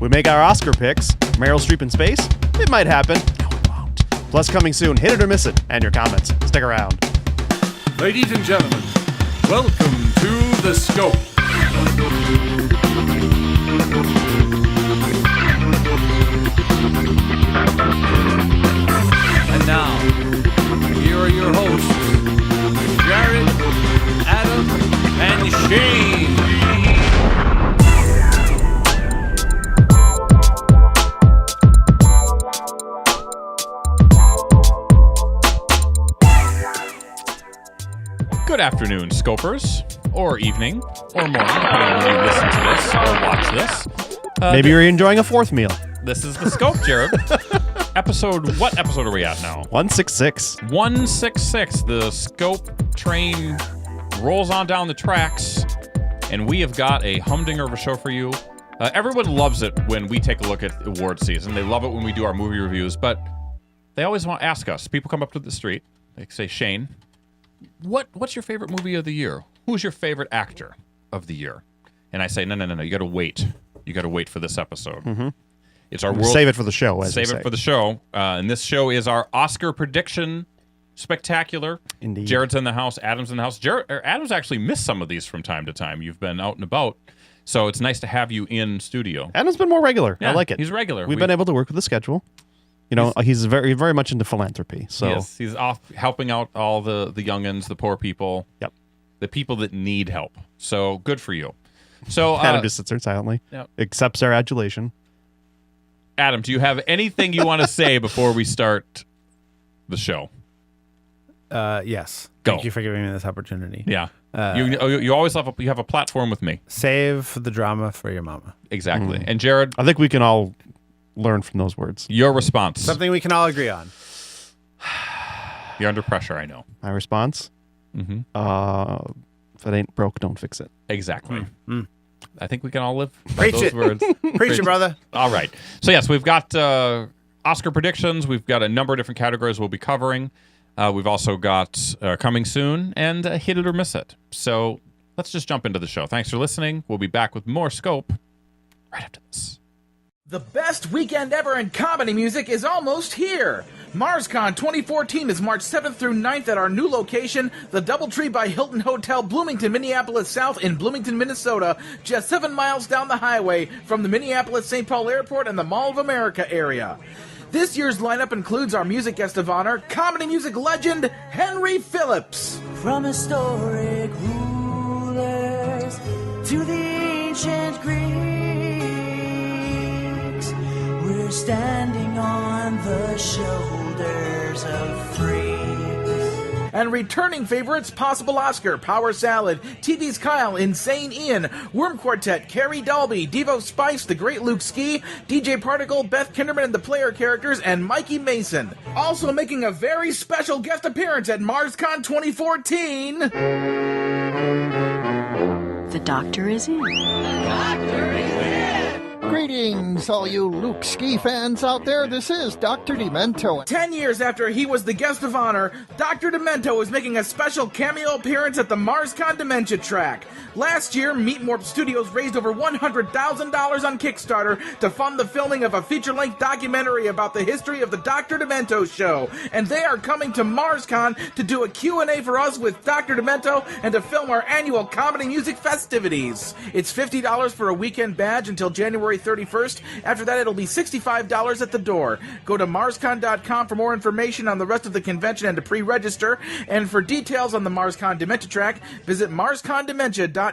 We make our Oscar picks. Meryl Streep in space? It might happen. No, it won't. Plus, coming soon, hit it or miss it, and your comments. Stick around. Ladies and gentlemen, welcome to The Scope. And now, here are your hosts, Jared, Adam, and Shane. Good afternoon, Scopers, or evening, or morning, depending on when you listen to this or watch this. Maybe you're enjoying a fourth meal. This is The Scope, Jared. What episode are we at now? 166. 166. The Scope train rolls on down the tracks, and we have got a humdinger of a show for you. Everyone loves it when we take a look at award season. They love it when we do our movie reviews, but they always want to ask us. People come up to the street, they say, Shane, what's your favorite movie of the year? Who's your favorite actor of the year? And I say, no. You got to wait. You got to wait for this episode. Mm-hmm. It's our world. Save it for the show. Save it for the show. And this show is our Oscar prediction spectacular. Indeed. Jared's in the house. Adam's in the house. Adam's actually missed some of these from time to time. You've been out and about, so it's nice to have you in studio. Adam's been more regular. Yeah, I like it. He's regular. We've been able to work with the schedule. You know, he's very, very much into philanthropy. So yes, he's off helping out all the youngins, the poor people. Yep. The people that need help. So good for you. So Adam just sits there silently, accepts our adulation. Adam, do you have anything you want to say before we start the show? Yes. Go. Thank you for giving me this opportunity. Yeah. You always have a platform with me. Save the drama for your mama. Exactly. And Jared, I think we can all learn from those words. your response. Something we can all agree on. You're under pressure, I know. My response? Mm-hmm. If it ain't broke, don't fix it. Exactly. I think we can all live by Preach those it. words. Preach it, brother. All right. So, yes, we've got Oscar predictions. We've got a number of different categories we'll be covering. We've also got Coming Soon and Hit It or Miss It. So let's just jump into the show. Thanks for listening. We'll be back with more Scope right after this. The best weekend ever in comedy music is almost here. MarsCon 2014 is March 7th through 9th at our new location, the Doubletree by Hilton Hotel, Bloomington, Minneapolis South in Bloomington, Minnesota, just 7 miles down the highway from the Minneapolis-St. Paul Airport and the Mall of America area. This year's lineup includes our music guest of honor, comedy music legend Henry Phillips. From historic rulers to the ancient Greeks, we're standing on the shoulders of freaks. And returning favorites, Possible Oscar, Power Salad, TV's Kyle, Insane Ian, Worm Quartet, Carrie Dalby, Devo Spice, The Great Luke Ski, DJ Particle, Beth Kinderman and the Player Characters, and Mikey Mason. Also making a very special guest appearance at MarsCon 2014. The doctor is in. Greetings, all you Luke Ski fans out there. This is Dr. Demento. 10 years after he was the guest of honor, Dr. Demento is making a special cameo appearance at the MarsCon Dementia track. Last year, Meat Morp Studios raised over $100,000 on Kickstarter to fund the filming of a feature-length documentary about the history of the Dr. Demento show. And they are coming to MarsCon to do a Q&A for us with Dr. Demento and to film our annual comedy music festivities. It's $50 for a weekend badge until January 31st. After that, it'll be $65 at the door. Go to MarsCon.com for more information on the rest of the convention and to pre-register. And for details on the MarsCon Dementia track, visit MarsConDementia.com.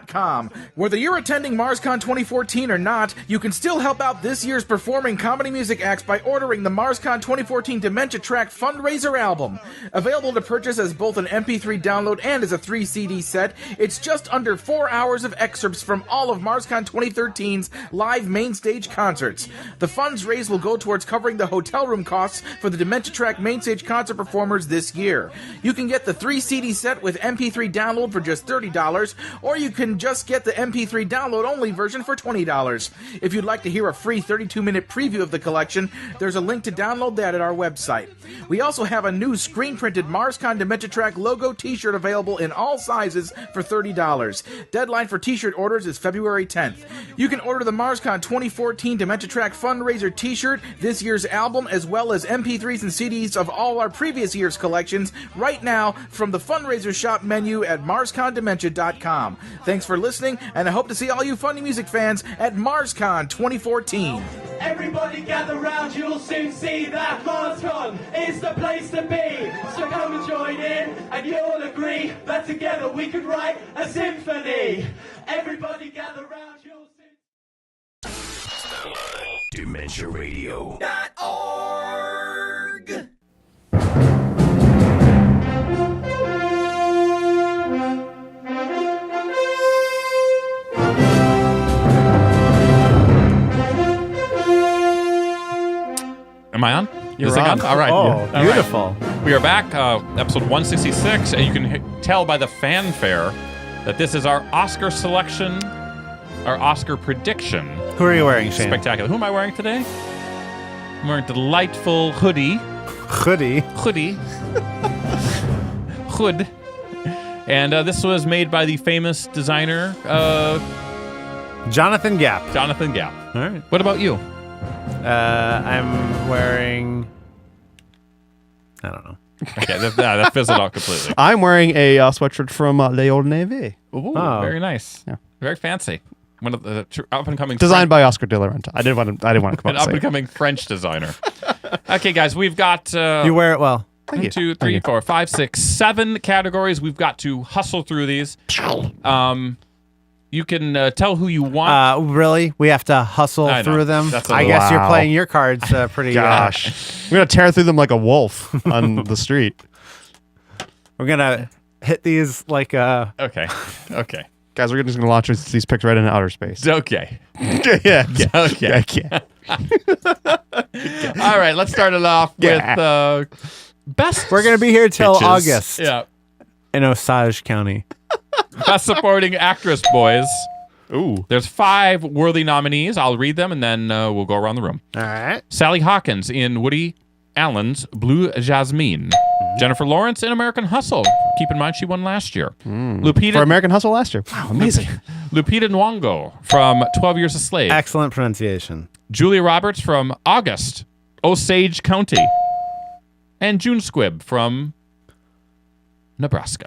Whether you're attending MarsCon 2014 or not, you can still help out this year's performing comedy music acts by ordering the MarsCon 2014 Dementia Track fundraiser album. Available to purchase as both an MP3 download and as a 3 CD set, it's just under 4 hours of excerpts from all of MarsCon 2013's live main stage concerts. The funds raised will go towards covering the hotel room costs for the Dementia Track main stage concert performers this year. You can get the 3 CD set with MP3 download for just $30, or you can just get the MP3 download only version for $20. If you'd like to hear a free 32-minute preview of the collection, there's a link to download that at our website. We also have a new screen-printed MarsCon Dementia Track logo t-shirt available in all sizes for $30. Deadline for t-shirt orders is February 10th. You can order the MarsCon 2014 2014 Dementia Track fundraiser t-shirt, this year's album, as well as MP3s and CDs of all our previous year's collections right now from the fundraiser shop menu at MarsConDementia.com. Thanks for listening, and I hope to see all you funny music fans at MarsCon 2014. Everybody gather round, you'll soon see that MarsCon is the place to be. So come and join in, and you'll agree that together we could write a symphony. Everybody gather round, you'll soon... DementiaRadio.org. Am I on? You're Is it on. All right. Oh, All right. beautiful. We are back, episode 166, and you can tell by the fanfare that this is our Oscar selection, our Oscar prediction. Who are you wearing, Shane? Spectacular. Who am I wearing today? I'm wearing a delightful hoodie. Hoodie. Hood. And this was made by the famous designer, Jonathan Gap. Jonathan Gap. All right. What about you? I'm wearing... I don't know. Okay, that fizzled out completely. I'm wearing a sweatshirt from Les Old Navy. Ooh, Oh. very nice. Yeah. Very fancy. One of the up-and-coming... Designed by Oscar de la Renta. I didn't want to come an up and say it. up-and-coming French designer. Okay, guys, we've got... You wear it well. Thank you. 1, 2, 3, 4, 5, 6, 7 categories. We've got to hustle through these. You can tell who you want. Really? We have to hustle I know. through them? That's a I little- guess you're Wow. playing your cards pretty... Gosh. We're going to tear through them like a wolf on the street. we're going to hit these like... Okay. Guys, we're just going to launch these picks right into outer space. Okay. yeah. Okay. I can't. All right, let's start it off Yeah. with best. We're going to be here till Bitches. August Yeah. in Osage County. Best supporting actress, boys. Ooh. There's 5 worthy nominees. I'll read them, and then we'll go around the room. All right. Sally Hawkins in Woody Allen's Blue Jasmine. Jennifer Lawrence in American Hustle. Keep in mind she won last year. Lupita For American Hustle last year. Wow, amazing. Lupita Nyong'o from 12 Years a Slave. Excellent pronunciation. Julia Roberts from August, Osage County. And June Squibb from Nebraska.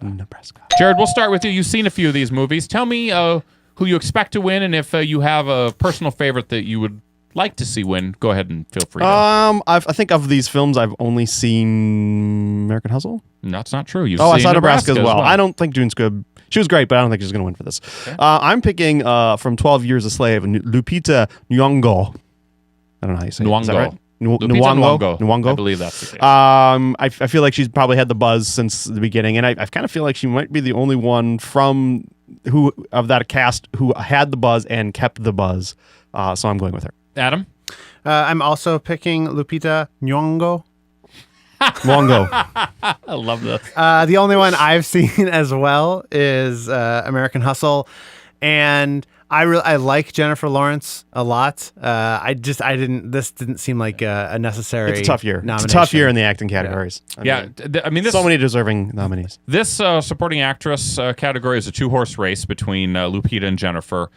Jared, we'll start with you. You've seen a few of these movies. Tell me who you expect to win, and if you have a personal favorite that you would like to see win, go ahead and feel free to. I think of these films, I've only seen American Hustle. No, that's not true. You've I seen saw Nebraska as well. well. I don't think June Squibb. She was great, but I don't think she's going to win for this. I'm picking from 12 Years a Slave, Lupita Nyong'o. I don't know how you say it. Is that Nyong'o. right? Lupita Nyong'o. Nyong'o. I believe that's the case. I feel like she's probably had the buzz since the beginning, and I kind of feel like she might be the only one from who of that cast who had the buzz and kept the buzz. So I'm going with her. Adam? I'm also picking Lupita Nyong'o. Nyong'o. I love this. The only one I've seen as well is American Hustle, and I like Jennifer Lawrence a lot. This didn't seem like a necessary. It's a tough year. Nomination. It's a tough year in the acting categories. I mean, this so many deserving nominees. This supporting actress category is a 2-horse race between Lupita and Jennifer.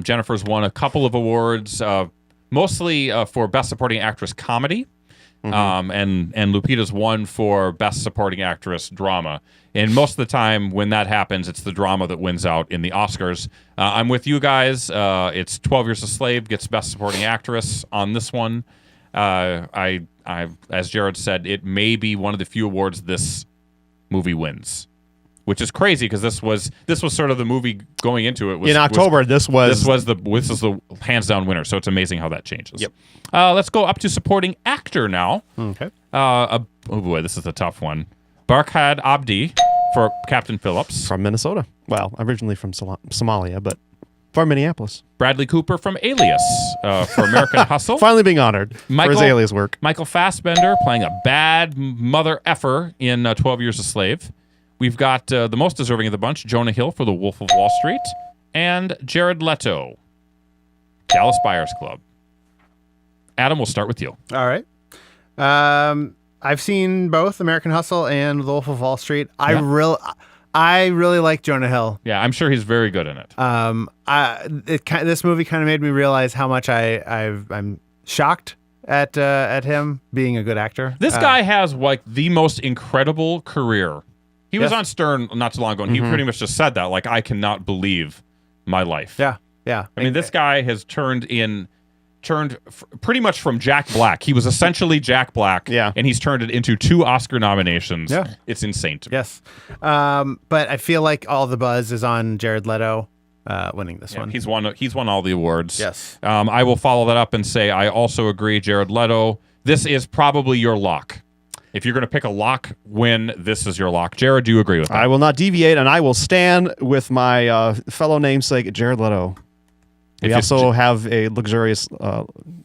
Jennifer's won a couple of awards, mostly for Best Supporting Actress Comedy, and Lupita's won for Best Supporting Actress Drama. And most of the time when that happens, it's the drama that wins out in the Oscars. I'm with you guys. It's 12 Years a Slave gets Best Supporting Actress on this one. I as Jared said, it may be one of the few awards this movie wins, which is crazy because this was sort of the movie going into it. In October, this was the hands down winner. So it's amazing how that changes. Yep. Let's go up to supporting actor now. Okay. Oh boy, this is a tough one. Barkhad Abdi for Captain Phillips. from Minnesota. Well, originally from Somalia, but from Minneapolis. Bradley Cooper from Alias for American Hustle. Finally being honored for his alias work. Michael Fassbender playing a bad mother effer in 12 Years a Slave. We've got the most deserving of the bunch, Jonah Hill for The Wolf of Wall Street, and Jared Leto, Dallas Buyers Club. Adam, we'll start with you. All right. I've seen both American Hustle and The Wolf of Wall Street. I I really like Jonah Hill. Yeah, I'm sure he's very good in it. This movie kind of made me realize how much I'm shocked at him being a good actor. This guy has like the most incredible career. He was on Stern not too long ago, and he pretty much just said that. Like, I cannot believe my life. Yeah. I mean, this guy has turned pretty much from Jack Black. He was essentially Jack Black, and he's turned it into 2 Oscar nominations. Yeah. It's insane to me. Yes. But I feel like all the buzz is on Jared Leto winning this one. He's won all the awards. Yes. I will follow that up and say I also agree, Jared Leto. This is probably your lock. If you're going to pick a lock win, this is your lock. Jared, do you agree with that? I will not deviate, and I will stand with my fellow namesake, Jared Leto. We also have a luxurious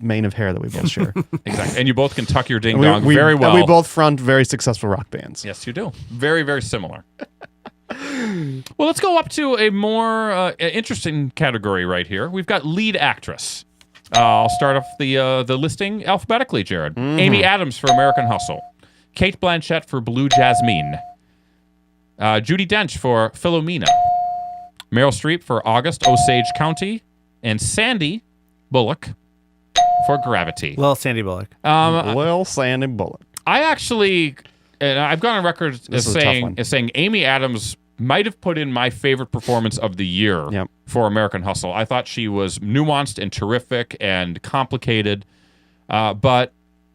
mane of hair that we both share. Exactly. And you both can tuck your ding-dong very well. And we both front very successful rock bands. Yes, you do. Very, very similar. Well, let's go up to a more interesting category right here. We've got lead actress. I'll start off the listing alphabetically, Jared. Amy Adams for American Hustle. Cate Blanchett for Blue Jasmine. Judi Dench for Philomena. Meryl Streep for August Osage County. And Sandy Bullock for Gravity. Little Sandy Bullock. Little Sandy Bullock. I actually, and I've gone on record as saying Amy Adams might have put in my favorite performance of the year for American Hustle. I thought she was nuanced and terrific and complicated, but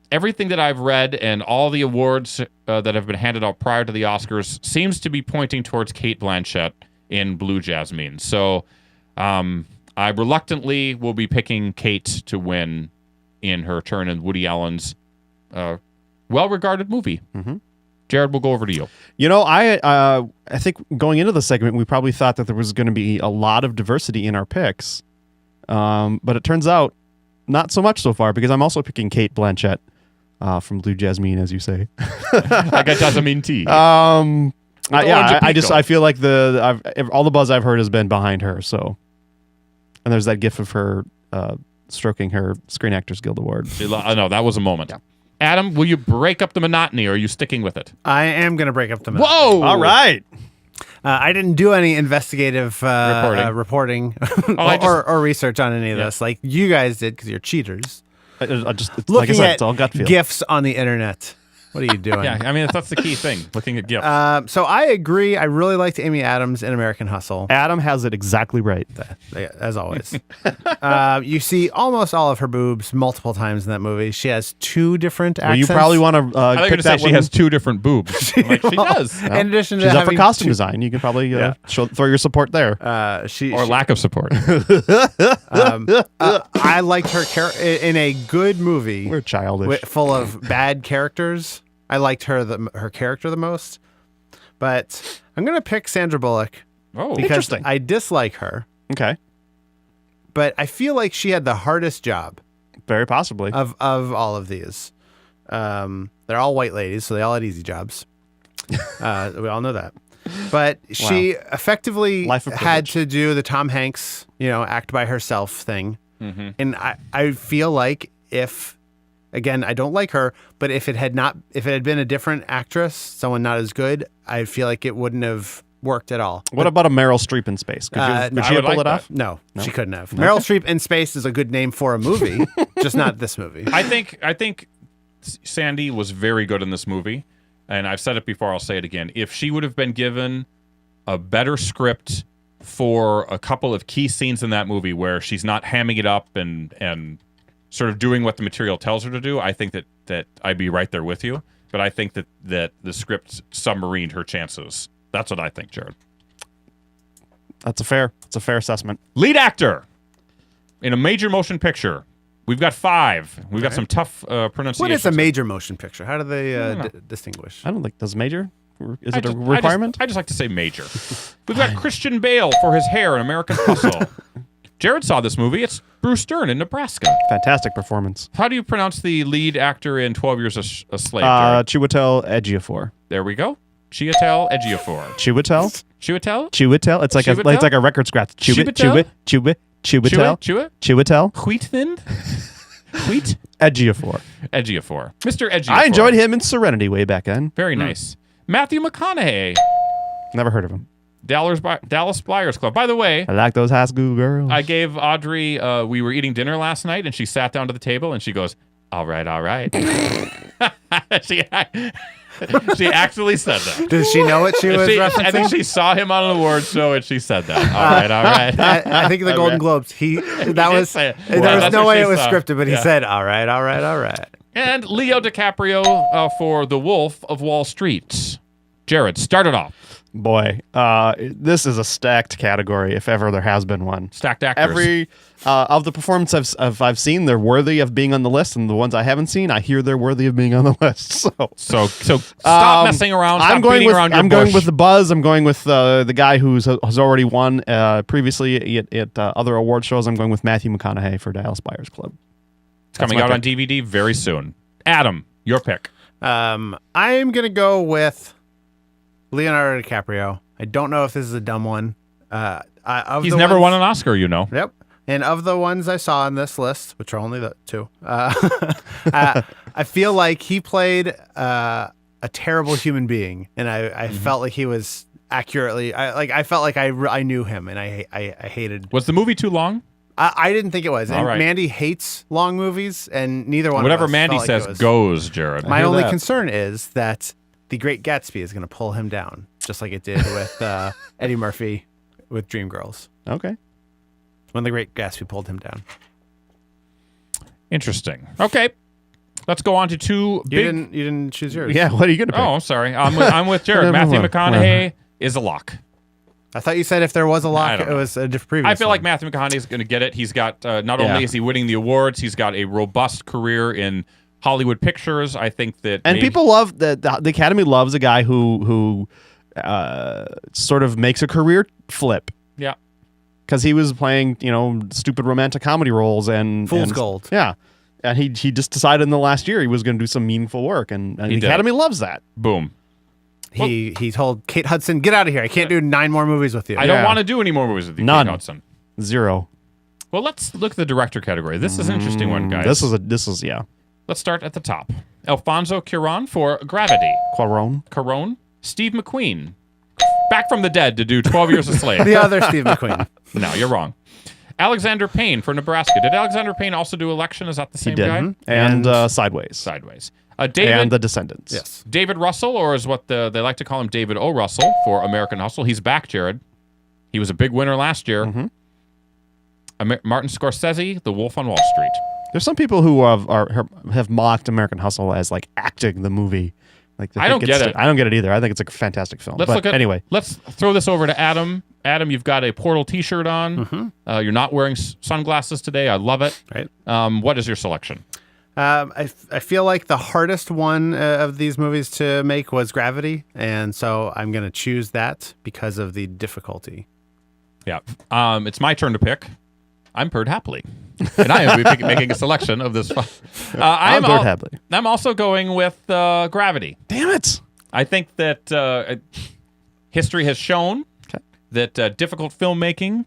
everything that I've read and all the awards that have been handed out prior to the Oscars seems to be pointing towards Cate Blanchett in Blue Jasmine. So I reluctantly will be picking Cate to win in her turn in Woody Allen's well-regarded movie. Jared, we'll go over to you. You know, I think going into the segment, we probably thought that there was going to be a lot of diversity in our picks, but it turns out not so much so far, because I'm also picking Cate Blanchett from Blue Jasmine, as you say. I got Jasmine tea. I feel like all the buzz I've heard has been behind her. So, and there's that gif of her stroking her Screen Actors Guild Award. No, that was a moment. Yeah. Adam, will you break up the monotony, or are you sticking with it? I am going to break up the monotony. Whoa! All right. I didn't do any investigative reporting or research on any of this, like you guys did, because you're cheaters. Looking like I said, at it's all gut feel. GIFs on the internet. What are you doing? Yeah, I mean, that's the key thing, looking at GIFs. So I agree. I really liked Amy Adams in American Hustle. Adam has it exactly right. As always. You see almost all of her boobs multiple times in that movie. She has 2 different accents. You probably want to pick that she has 2 different boobs. Like, she does. In addition to she's up for having costume design. You can probably throw your support there. Lack of support. I liked her in a good movie. We're childish. Full of bad characters. I liked her character the most. But I'm going to pick Sandra Bullock. Oh, because interesting. I dislike her. Okay. But I feel like she had the hardest job. Very possibly. Of all of these. They're all white ladies, so they all had easy jobs. We all know that. But she effectively had to do the Tom Hanks, act by herself thing. Mm-hmm. And I feel like again, I don't like her, but if it had been a different actress, someone not as good, I feel like it wouldn't have worked at all. What about a Meryl Streep in space? Could she have pulled it off? No, she couldn't have. Meryl Streep in space is a good name for a movie, just not this movie. I think Sandy was very good in this movie, and I've said it before, I'll say it again. If she would have been given a better script for a couple of key scenes in that movie where she's not hamming it up and sort of doing what the material tells her to do, I think that I'd be right there with you. But I think that the script submarined her chances. That's what I think, Jared. That's a fair assessment. Lead actor in a major motion picture. We've got 5. We've got some tough pronunciations. What is a major motion picture? How do they distinguish? I don't think does major. Is it a requirement? I just like to say major. We've got Christian Bale for his hair in American Hustle. Jared saw this movie. It's Bruce Dern in Nebraska. Fantastic performance. How do you pronounce the lead actor in 12 Years a Slave, Jared? Chiwetel Ejiofor. There we go. Chiwetel Ejiofor. Chiwetel? Chiwetel? It's like a record scratch. Chiwetel? Wheat thinned? Wheat? Ejiofor. Mr. Ejiofor. I enjoyed him in Serenity way back then. Very nice. Matthew McConaughey Never heard of him. Dallas Buyers Club. By the way, I like those high school girls. I gave Audrey, we were eating dinner last night, and she sat down to the table, and she goes, all right. she actually said that. Does she know what she was referencing? I think she saw him on an award show, and she said that. All right. I think the Golden Globes. There was that's no what way she it was saw. scripted, but he Yeah. said, all right. And Leo DiCaprio for The Wolf of Wall Street. Jared, start it off. Boy, this is a stacked category if ever there has been one. Stacked actors. Every of the performances I've seen, they're worthy of being on the list, and the ones I haven't seen, I hear they're worthy of being on the list. So stop messing around. Stop beating around your I'm bush. going with the buzz. I'm going with the guy has already won previously at other award shows. I'm going with Matthew McConaughey for Dallas Buyers Club. It's coming out on DVD very soon. Adam, your pick. I'm gonna go with Leonardo DiCaprio. I don't know if this is a dumb one. He's never won an Oscar, you know. Yep. And of the ones I saw on this list, which are only the two, I feel like he played a terrible human being, and I felt like he was accurately. I felt like I knew him, and I hated. Was the movie too long? I didn't think it was. And All right. Mandy hates long movies, and neither one. Whatever of us Mandy felt like says it was. goes, Jared. My hear only that. concern is that The Great Gatsby is going to pull him down, just like it did with Eddie Murphy with Dreamgirls. Okay. When The Great Gatsby pulled him down. Interesting. Okay. Let's go on to two You big... didn't choose yours. Yeah, what are you going to pick? Oh, I'm sorry. I'm with Jared. Matthew McConaughey is a lock. I thought you said if there was a I lock, don't it know. was a different previous I feel one. like Matthew McConaughey is going to get it. He's got, not Yeah. only is he winning the awards, he's got a robust career in Hollywood pictures. I think that... And maybe- people love the Academy loves a guy who sort of makes a career flip. Yeah. Because he was playing, stupid romantic comedy roles and Fool's and- Gold. Yeah, and he just decided in the last year he was going to do some meaningful work, and the did. Academy loves that. Boom. He told Kate Hudson, "Get out of here! I can't do 9 more movies with you." I don't want to do any more movies with you, None. Kate Hudson. 0. Well, let's look at the director category. This is an interesting one, guys. This is Let's start at the top. Alfonso Cuarón for Gravity. Cuarón. Steve McQueen. Back from the dead to do 12 Years a Slave. The other Steve McQueen. No, you're wrong. Alexander Payne for Nebraska. Did Alexander Payne also do Election? Is that the He same did, guy? and Sideways, Sideways. David and The Descendants. Yes. David Russell, or is what they like to call him, David O. Russell for American Hustle. He's back, Jared. He was a big winner last year. Martin Scorsese, The Wolf on Wall Street. There's some people who have mocked American Hustle as like acting the movie. Like they I don't think get it's- it. I don't get it either. I think it's a fantastic film. Let's But look at. anyway. Let's throw this over to Adam. Adam, you've got a Portal T-shirt on. You're not wearing sunglasses today. I love it. Right. What is your selection? I feel like the hardest one of these movies to make was Gravity, and so I'm going to choose that because of the difficulty. Yeah. It's my turn to pick. I'm Perd Hapley, and I am making a selection of this. I'm Perd Hapley. I'm also going with Gravity. Damn it. I think that history has shown that difficult filmmaking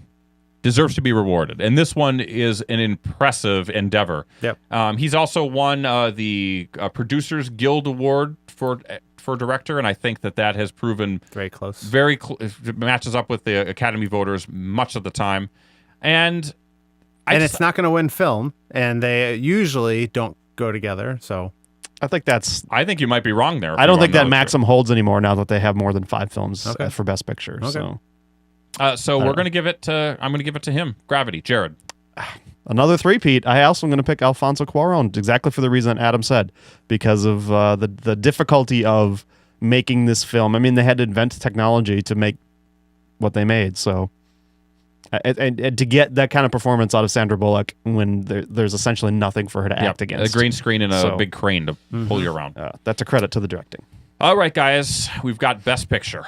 deserves to be rewarded, and this one is an impressive endeavor. Yep. He's also won the Producers Guild Award for director, and I think that has proven Very close. it matches up with the Academy voters much of the time, and It's not going to win film, and they usually don't go together. So I think you might be wrong there. I don't think that maxim holds anymore now that they have more than 5 films Okay. for Best Picture. Okay. So we're going to give it to. I'm going to give it to him. Gravity. Jared. Another three-peat. I also am going to pick Alfonso Cuarón exactly for the reason Adam said, because of the difficulty of making this film. I mean, they had to invent technology to make what they made. So, and to get that kind of performance out of Sandra Bullock when there's essentially nothing for her to act against. A green screen and a So- big crane to pull you around. That's a credit to the directing. All right, guys. We've got Best Picture.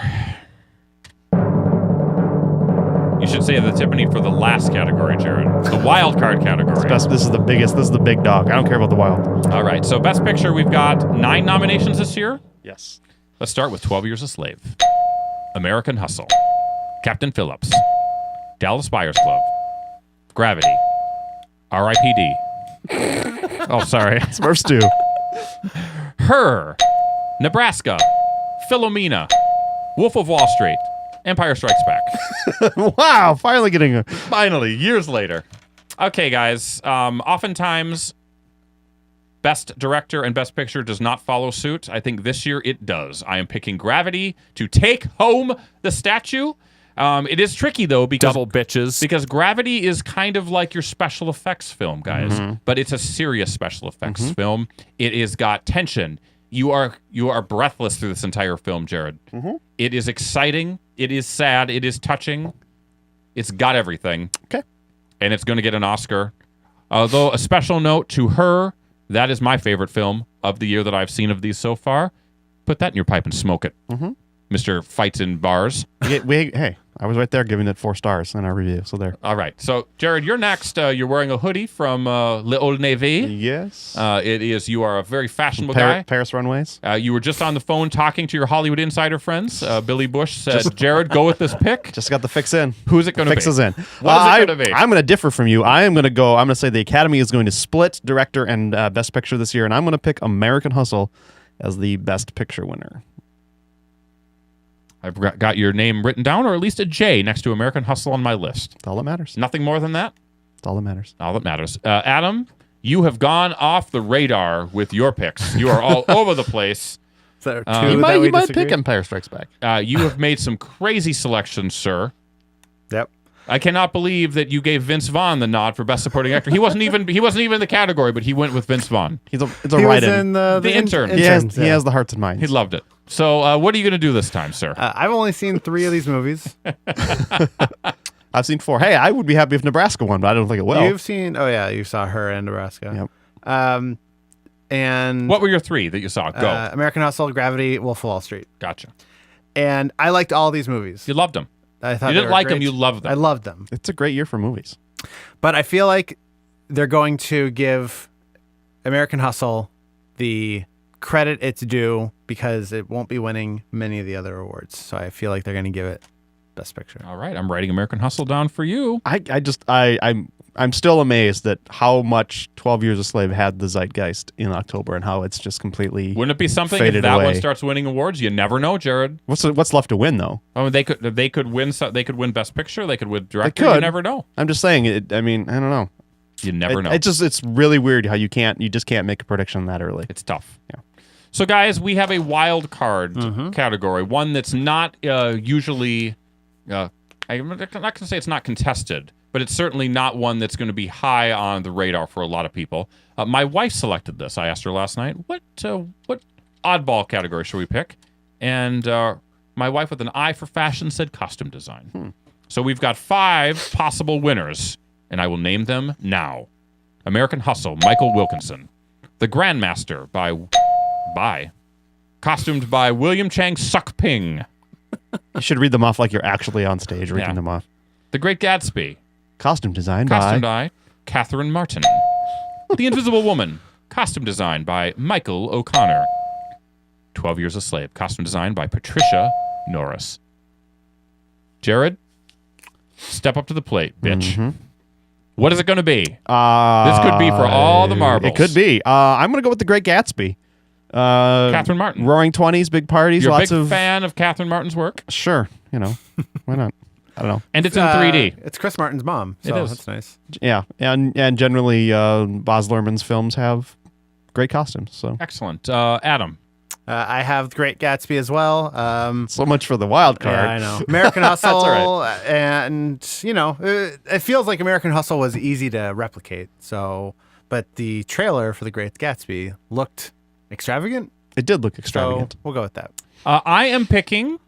You should say the Tiffany for the last category, Jared. The wild card category. This is the biggest. This is the big dog. I don't care about the wild. All right. So Best Picture, we've got 9 nominations this year. Yes. Let's start with 12 Years a Slave, American Hustle, Captain Phillips, Dallas Buyers Club, Gravity, R.I.P.D. Oh, sorry. Smurfs 2. Her, Nebraska, Philomena, Wolf of Wall Street, Empire Strikes Back. Wow, finally getting a. Finally, years later. Okay, guys. Oftentimes, Best Director and Best Picture does not follow suit. I think this year it does. I am picking Gravity to take home the statue. It is tricky, though, because Double bitches. Because Gravity is kind of like your special effects film, guys. But it's a serious special effects film. It has got tension. You are breathless through this entire film, Jared. It is exciting. It is sad. It is touching. It's got everything. Okay. And it's going to get an Oscar. Although, a special note to her, that is my favorite film of the year that I've seen of these so far. Put that in your pipe and smoke it. Mr. Fights in Bars. Hey, I was right there giving it 4 stars in our review. So there. All right. So, Jared, you're next. You're wearing a hoodie from Le Old Navy. Yes. You are a very fashionable guy. Paris runways. You were just on the phone talking to your Hollywood Insider friends. Billy Bush said, Jared, go with this pick. Just got the fix in. Who's it going to be? Fix is in. What is it going to be? I'm going to differ from you. I'm going to say the Academy is going to split director and Best Picture this year, and I'm going to pick American Hustle as the Best Picture winner. I've got your name written down, or at least a J next to American Hustle on my list. That's all that matters. Nothing more than that? That's all that matters. All that matters. Adam, you have gone off the radar with your picks. You are all over the place. Is there two You that we might disagree? pick Empire Strikes Back. You have made some crazy selections, sir. Yep. I cannot believe that you gave Vince Vaughn the nod for Best Supporting Actor. He wasn't even in the category, but he went with Vince Vaughn. It's a He was write-in. in the intern. He has interns, the hearts and minds. He loved it. So what are you going to do this time, sir? I've only seen 3 of these movies. I've seen 4. Hey, I would be happy if Nebraska won, but I don't think it will. You've seen? Oh yeah, you saw Her and Nebraska. Yep. And What were your 3 that you saw? Go. American Hustle, Gravity, Wolf of Wall Street. Gotcha. And I liked all these movies. You loved them. I thought You they didn't were like them, great. you loved them. I loved them. It's a great year for movies. But I feel like they're going to give American Hustle the credit it's due because it won't be winning many of the other awards. So I feel like they're going to give it Best Picture. All right, I'm writing American Hustle down for you. I'm still amazed at how much 12 Years a Slave had the zeitgeist in October and how it's just completely Wouldn't it be something if faded that away. one starts winning awards? You never know, Jared. What's left to win though? Oh, they could win. They could win Best Picture. They could win Director. could. You never know. I'm just saying it. I mean, I don't know. You never know. It's really weird how you just can't make a prediction that early. It's tough. Yeah. So, guys, we have a wild card category, one that's not usually. I'm not going to say it's not contested, but it's certainly not one that's going to be high on the radar for a lot of people. My wife selected this. I asked her last night, what oddball category should we pick? And my wife, with an eye for fashion, said costume design. So we've got 5 possible winners, and I will name them now. American Hustle, Michael Wilkinson. The Grandmaster costumed by William Chang Suk Ping. You should read them off like you're actually on stage reading them off. The Great Gatsby, Costume design costumed by by Catherine Martin. The Invisible Woman, costume design by Michael O'Connor. 12 Years a Slave, costume design by Patricia Norris. Jared, step up to the plate, bitch. What is it going to be? This could be for all the marbles. It could be. I'm going to go with The Great Gatsby. Catherine Martin. Roaring 20s, big parties, You're a lots big of fan of Catherine Martin's work? Sure, why not? I don't know. And it's in 3D. It's Chris Martin's mom, so It is. that's nice. Yeah, and generally Baz Luhrmann's films have great costumes. So Excellent. Adam. I have The Great Gatsby as well. so much for the wild card. Yeah, I know. American Hustle, all and it feels like American Hustle was easy to replicate. So, but the trailer for The Great Gatsby looked extravagant. It did look extravagant. So we'll go with that. I am picking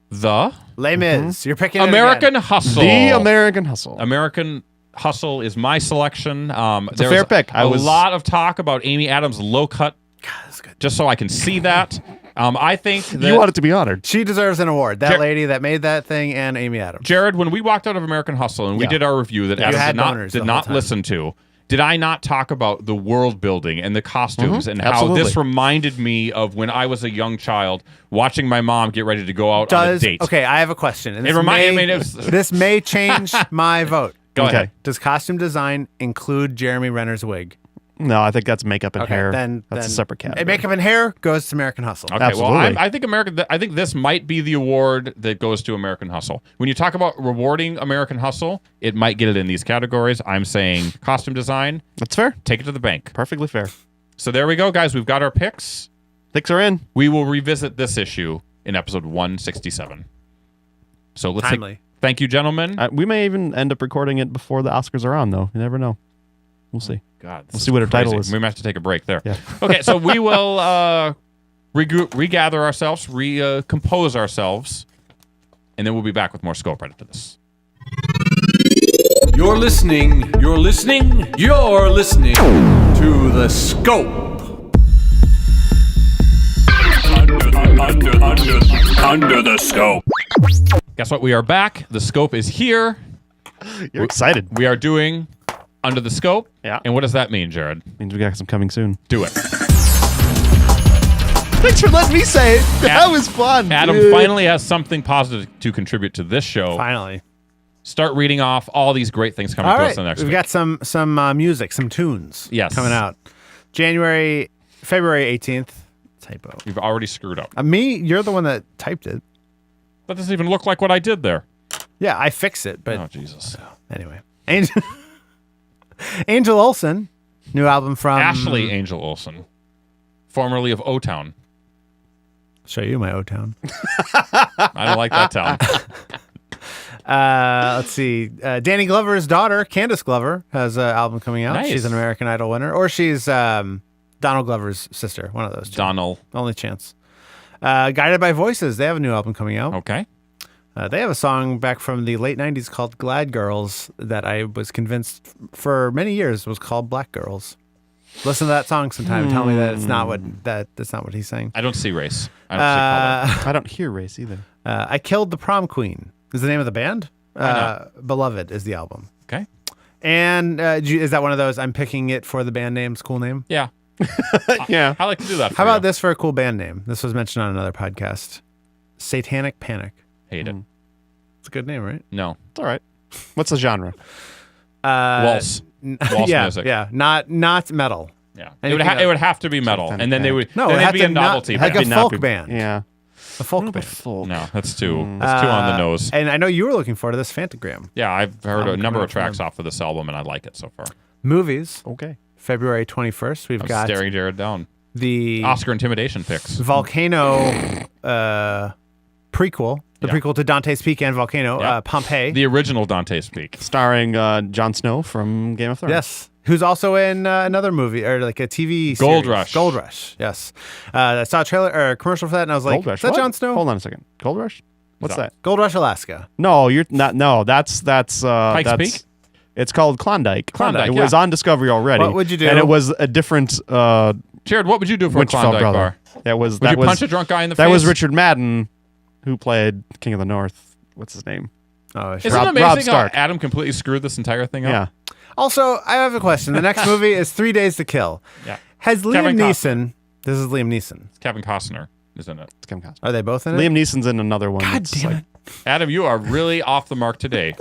the Les Mis. You're picking American it again. Hustle. The American Hustle. American Hustle is my selection. It's a fair pick. A lot of talk about Amy Adams' low cut. God, that's good. Just so I can see that. I think that You want it to be honored. She deserves an award. That lady that made that thing, and Amy Adams. Jared, when we walked out of American Hustle and we did our review that You Adam had boners did the not whole time. listen to, did I not talk about the world building and the costumes and how Absolutely. this reminded me of when I was a young child watching my mom get ready to go out on a date? Okay, I have a question. And It was- this may change my vote. Go Okay. ahead. Does costume design include Jeremy Renner's wig? No, I think that's makeup and hair. Then That's a separate category. Makeup and hair goes to American Hustle. Okay, Absolutely. well, I think this might be the award that goes to American Hustle. When you talk about rewarding American Hustle, it might get it in these categories. I'm saying costume design, That's fair. take it to the bank. Perfectly fair. So there we go, guys. We've got our picks. Picks are in. We will revisit this issue in episode 167. So let's Timely. thank you, gentlemen. We may even end up recording it before the Oscars are on, though. You never know. We'll see. God, We'll see what her title crazy. is. We might have to take a break there. Yeah. Okay, so we will regather ourselves, compose ourselves, and then we'll be back with more scope right after this. You're listening to The Scope. Under the Scope. Guess what? We are back. The scope is here. You're excited. We are doing Under the Scope. Yeah. And what does that mean, Jared? Means we got some coming soon. Do it. Thanks for letting me say it. That was fun. Adam finally has something positive to contribite to this show. Finally. Start reading off all these great things coming All to right. us the next We've week. got some music, some tunes coming out. February 18th. Typo. You've already screwed up. Me? You're the one that typed it. That doesn't even look like what I did there. Yeah, I fixed it, but Oh, Jesus. anyway. Angel Olsen, new album from Ashley Angel Olsen, formerly of O-Town. Show you my O-Town. I don't like that town. Let's see. Danny Glover's daughter, Candace Glover, has an album coming out. Nice. She's an American Idol winner, or she's Donald Glover's sister. One of those two. Donald. Only chance. Guided by Voices, they have a new album coming out. Okay. They have a song back from the late 90s called Glad Girls that I was convinced for many years was called Black Girls. Listen to that song sometime and tell me that it's not that's not what he's saying. I don't see race. I don't see color. I don't hear race either. I Killed the Prom Queen is the name of the band. Beloved is the album. Okay. And is that one of those I'm picking it for the band name's cool name? Yeah. Yeah. I like to do that for How about you. this for a cool band name? This was mentioned on another podcast. Satanic Panic. Hate it. It's a good name, right? No. It's all right. What's the genre? Waltz. Waltz yeah, music. Yeah, not metal. Yeah. It Anything would, it would have to be metal. Satanic And then they band. would No, then it they'd had be to a novelty like band. a Not folk be- band. Yeah. A folk What about band. folk? No, that's too on the nose. And I know you were looking forward to this Fantagram. Yeah, I've heard a I'm number coming of tracks from- off of this album, and I like it so far. Movies, Okay. February 21st. We've I'm got staring Jared down. the Oscar intimidation picks. Volcano prequel, the Yeah. prequel to Dante's Peak and Volcano, Yeah. Pompeii. The original Dante's Peak. Starring Jon Snow from Game of Thrones. Yes. Who's also in another movie or like a TV Gold series. Rush. Gold Rush. Yes. I saw a trailer or a commercial for that and I was like, Gold Rush. is that What? Jon Snow? Hold on a second. Gold Rush? What's that? Gold Rush Alaska. No, you're not. No, that's Pikes Peak? It's called Klondike. Klondike, It yeah. was on Discovery already. What would you do? And it was a different Jared, what would you do for a Winterfell Klondike brother. bar? That was Would that you was punch a drunk guy in the that face? was Richard Madden, who played King of the North. What's his name? Oh, Isn't Rob it amazing how Stark. Adam completely screwed this entire thing up? Yeah. Also, I have a question. The next movie is 3 Days to Kill. Yeah. Has Kevin Liam Neeson? This is Liam Neeson. Kevin Costner is in it. It's Kevin Costner. Are they both in it? Liam Neeson's in another one. God that's damn like- it! Adam, you are really off the mark today.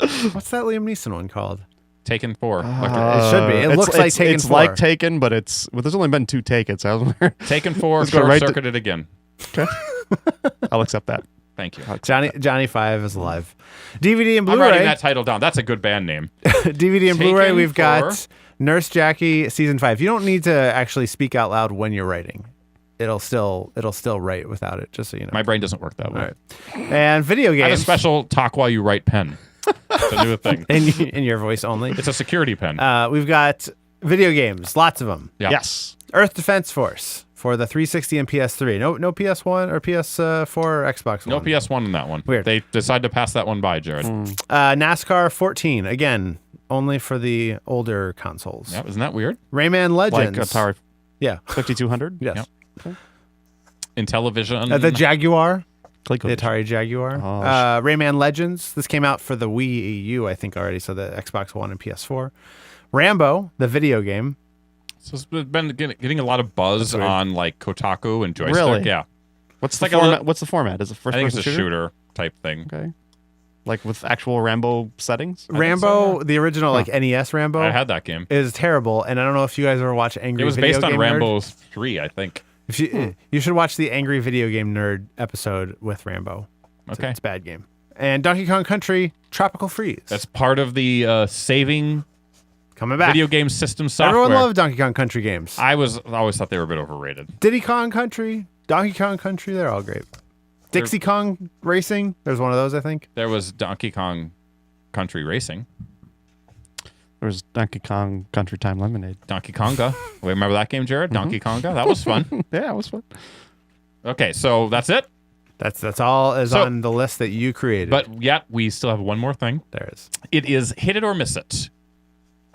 What's that Liam Neeson one called? Taken 4. It should be. It looks like Taken It's 4. like Taken, but it's well, there's only been 2 Takens. Taken 4, Let's go right to- short-circuited again. I'll accept that. Thank you. Johnny 5 is alive. DVD and I'm writing Blu-ray. that title down. That's a good band name. DVD and Taken Blu-ray. We've for- got Nurse Jackie season 5. You don't need to actually speak out loud when you're writing. It'll still write without it. Just so you know. My brain doesn't work that way. All right. And video I have a games. special talk while you write pen. It's a new thing. in your voice only. It's a security pen. We've got video games, lots of them. Yeah. Yes. Earth Defense Force for the 360 and PS3. No PS1 or PS4 or Xbox One. No PS1 in that one. Weird. They decided to pass that one by, Jared. NASCAR 14 again, only for the older consoles. Yeah, isn't that weird? Rayman Like Legends. Atari Yeah. 5200. Yes. Yep. In television. The Jaguar. Click The Atari Jaguar. Oh, Rayman Legends. This came out for the Wii U, I think, already. So the Xbox One and PS4. Rambo, the video game. So it's been getting a lot of buzz weird. on like Kotaku and Joystick. Really? Yeah. What's like the a format? little- What's the format? Is it first I think it's person a shooter type thing. Okay. Like with actual Rambo settings? Rambo, the original like NES Rambo, I had that game. is terrible. And I don't know if you guys ever watch Angry. It was Video based on Game Rambo Nerd. 3, I think. If you should watch the Angry Video Game Nerd episode with Rambo. Okay. It's a bad game. And Donkey Kong Country Tropical Freeze. That's part of the saving coming back. video game system software. Everyone loved Donkey Kong Country games. I always thought they were a bit overrated. Diddy Kong Country, Donkey Kong Country, they're all great. Dixie Kong Racing, there's one of those, I think. There was Donkey Kong Country Racing. There was Donkey Kong Country Time Lemonade. Donkey Konga. Wait, remember that game, Jared? Donkey Konga? That was fun. Yeah, it was fun. Okay, so that's it? That's all is on the list that you created. But yet, we still have one more thing. There is. It is Hit It or Miss It,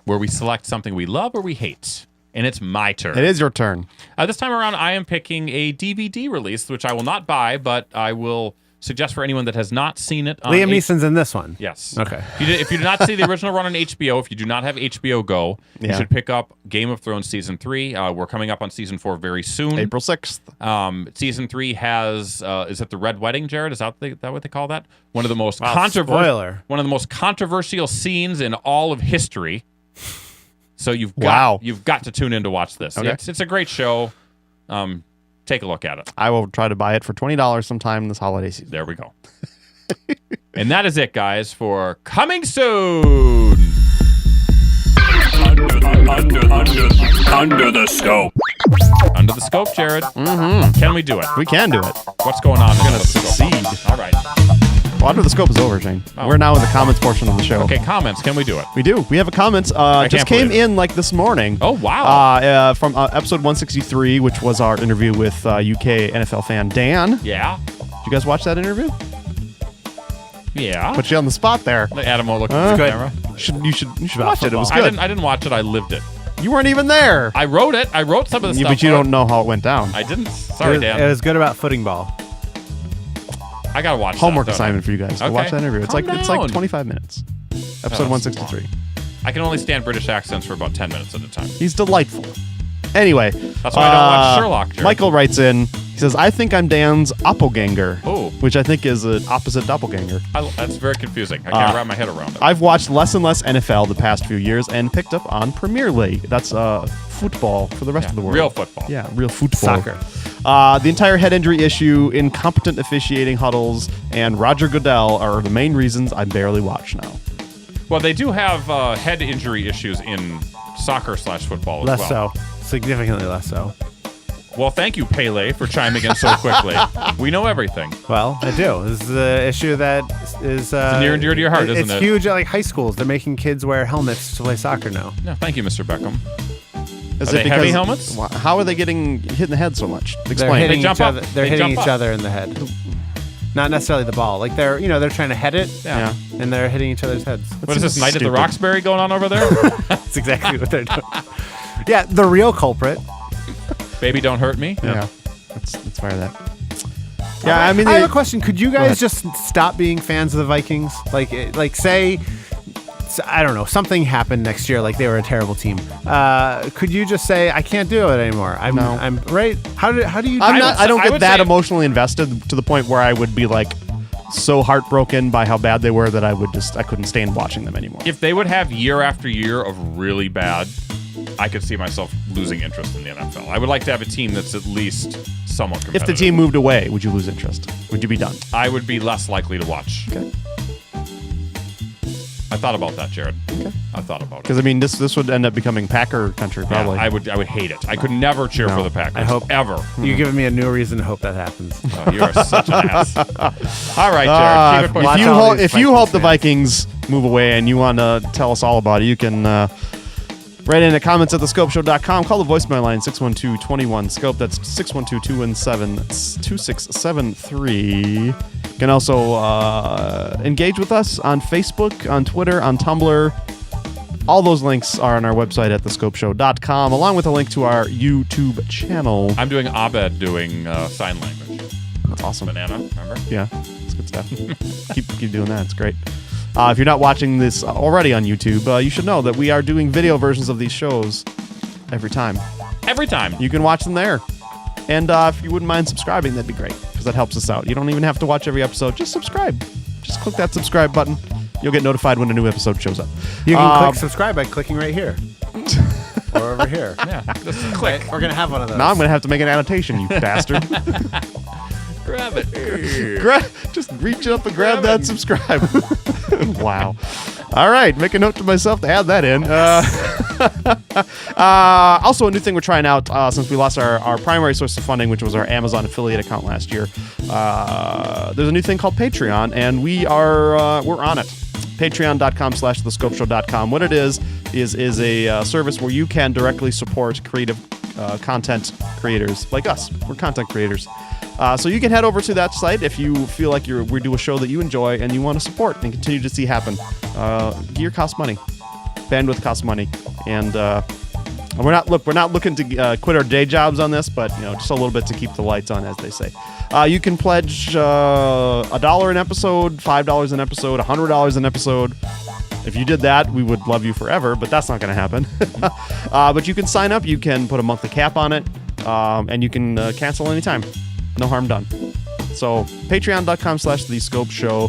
where we select something we love or we hate. And it's my turn. It is your turn. This time around, I am picking a DVD release, which I will not buy, but I will suggest for anyone that has not seen it. Liam Neeson's in this one. Yes. Okay. If you did not see the original run on HBO, if you do not have HBO Go, you should pick up Game of Thrones Season 3. We're coming up on Season 4 very soon. April 6th. Season 3 has, is it The Red Wedding, Jared? Is that what they call that? One of the most spoiler. One of the most controversial scenes in all of history. So you've got to tune in to watch this. Okay. It's a great show. Take a look at it. I will try to buy it for $20 sometime this holiday season. There we go. And that is it, guys, for Coming Soon. Under the scope. Under the scope, Jared. Mm-hmm. Can we do it? We can do it. What's going on? We're going to succeed. All right. Well, Under the Scope is over, Shane. Oh. We're now in the comments portion of the show. Okay, comments. Can we do it? We do. We have a comments. Just can't came believe it. in like this morning. Oh, wow. From episode 163, which was our interview with UK NFL fan Dan. Yeah. Did you guys watch that interview? Yeah. Put you on the spot there. Adam will look at the camera. You should watch it. It was good. I didn't watch it. I lived it. You weren't even there. I wrote it. I wrote some of the stuff. But you don't know how it went down. I didn't. Sorry, Dan. It was good about footing ball. I gotta watch homework that, assignment for you guys. Go Okay. watch that interview. It's Calm like down. 25 minutes. Episode 163. I can only stand British accents for about 10 minutes at a time. He's delightful. Anyway, That's why I don't watch Sherlock, Jared. Michael writes in. He says, "I think I'm Dan's doppelganger." Oh. Which I think is an opposite doppelganger. That's very confusing. I can't wrap my head around it. I've watched less and less NFL the past few years and picked up on Premier League. That's football for the rest of the world. Real football. Yeah, real football. Soccer. The entire head injury issue, incompetent officiating huddles, and Roger Goodell are the main reasons I barely watch now. Well, they do have head injury issues in soccer/football as Less well. so. Significantly less so. Well, thank you, Pele, for chiming in so quickly. We know everything. Well, I do. This is an issue that is near and dear to your heart, isn't it? It's huge at like high schools. They're making kids wear helmets to play soccer now. No, thank you, Mr. Beckham. Is Are it they heavy because- helmets? How are they getting hit in the head so much? They're Explain. hitting jump each up. other. They're They hitting jump each up. other in the head. Not necessarily the ball. Like they're trying to head it. Yeah. And they're hitting each other's heads. What is this, Night at the stupid. Roxbury going on over there? That's exactly what they're doing. Yeah, the real culprit. Baby, don't hurt me. Yeah, let's fire that. Yeah, I mean, I have a question. Could you guys just stop being fans of the Vikings? Like say, I don't know, something happened next year, like they were a terrible team. Could you just say, I can't do it anymore? I'm right. How do you? I don't I get would that say- emotionally invested to the point where I would be like so heartbroken by how bad they were that I couldn't stand watching them anymore. If they would have year after year of really bad, I could see myself losing interest in the NFL. I would like to have a team that's at least somewhat competitive. If the team moved away, would you lose interest? Would you be done? I would be less likely to watch. Okay. I thought about that, Jared. Okay. I thought about it. Because I mean, this would end up becoming Packer country probably. Yeah, I would hate it. I could never cheer for the Packers. I hope ever. You're giving me a new reason to hope that happens. Oh, you are such an ass. All right, Jared. Keep it Watch pushing. all these If you Vikings hope the fans. Vikings move away and you want to tell us all about it, you can write in the comments at thescopeshow.com. Call the voicemail line 612-21-SCOPE. That's 612-217-2673. You can also engage with us on Facebook, on Twitter, on Tumblr. All those links are on our website at thescopeshow.com, along with a link to our YouTube channel. I'm doing Abed doing sign language. That's awesome. Banana, remember? Yeah, it's good stuff. keep doing that. It's great. If you're not watching this already on YouTube, you should know that we are doing video versions of these shows every time. Every time. You can watch them there. And if you wouldn't mind subscribing, that'd be great, because that helps us out. You don't even have to watch every episode. Just subscribe. just click that subscribe button. You'll get notified when a new episode shows up. You can click subscribe by clicking right here. Or over here. Yeah, just click. We're going to have one of those. Now I'm going to have to make an annotation, you bastard. Grab it. Just reach up and grab that subscribe. Wow. All right, make a note to myself to add that in. Also, a new thing we're trying out since we lost our primary source of funding, which was our Amazon affiliate account last year. There's a new thing called Patreon, and we're on it. Patreon.com/thescopeshow.com. What it is a service where you can directly support creative content creators like us. We're content creators. So you can head over to that site if you feel like we do a show that you enjoy and you want to support and continue to see happen. Gear costs money, bandwidth costs money, and we're not looking to quit our day jobs on this, but just a little bit to keep the lights on, as they say. You can pledge $1 an episode, $5 an episode, $100 an episode. If you did that, we would love you forever, but that's not going to happen. But you can sign up. You can put a monthly cap on it, and you can cancel anytime. No harm done. So patreon.com/thescopeshow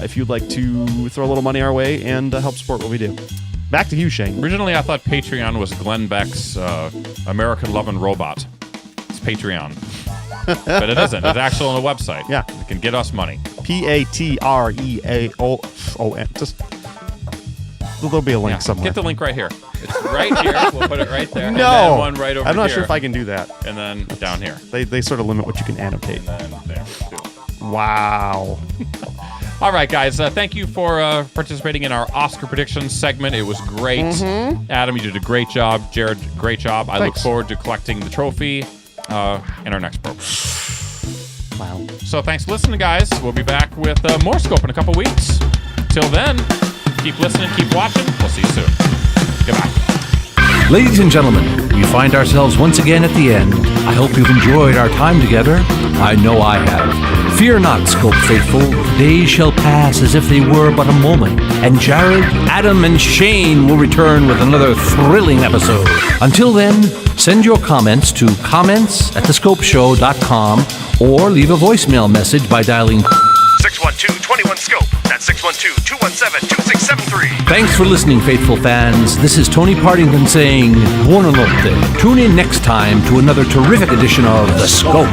if you'd like to throw a little money our way and help support what we do. Back to you, Shane. Originally, I thought Patreon was Glenn Beck's American Lovin' Robot. It's Patreon. But it isn't. It's actually on the website. Yeah. It can get us money. Patreaon. Just there'll be a link somewhere. Get the link right here. It's right here. We'll put it right there. No. And then one right over I'm not here. sure if I can do that. And then down here. They sort of limit what you can annotate. And then there, too. Wow. All right, guys. Thank you for participating in our Oscar predictions segment. It was great. Mm-hmm. Adam, you did a great job. Jared, great job. I look Thanks. forward to collecting the trophy in our next program. Wow. So thanks for listening, guys. We'll be back with more Scope in a couple weeks. Till then, keep listening, keep watching. We'll see you soon. Goodbye. Ladies and gentlemen, we find ourselves once again at the end. I hope you've enjoyed our time together. I know I have. Fear not, Scope faithful. Days shall pass as if they were but a moment, and Jared, Adam, and Shane will return with another thrilling episode. Until then, send your comments to comments@thescopeshow.com or leave a voicemail message by dialing 612-21-SCOPE. That's 612-217-2673. Thanks for listening, faithful fans. This is Tony Partington saying buonanotte. Tune in next time to another terrific edition of The Scope.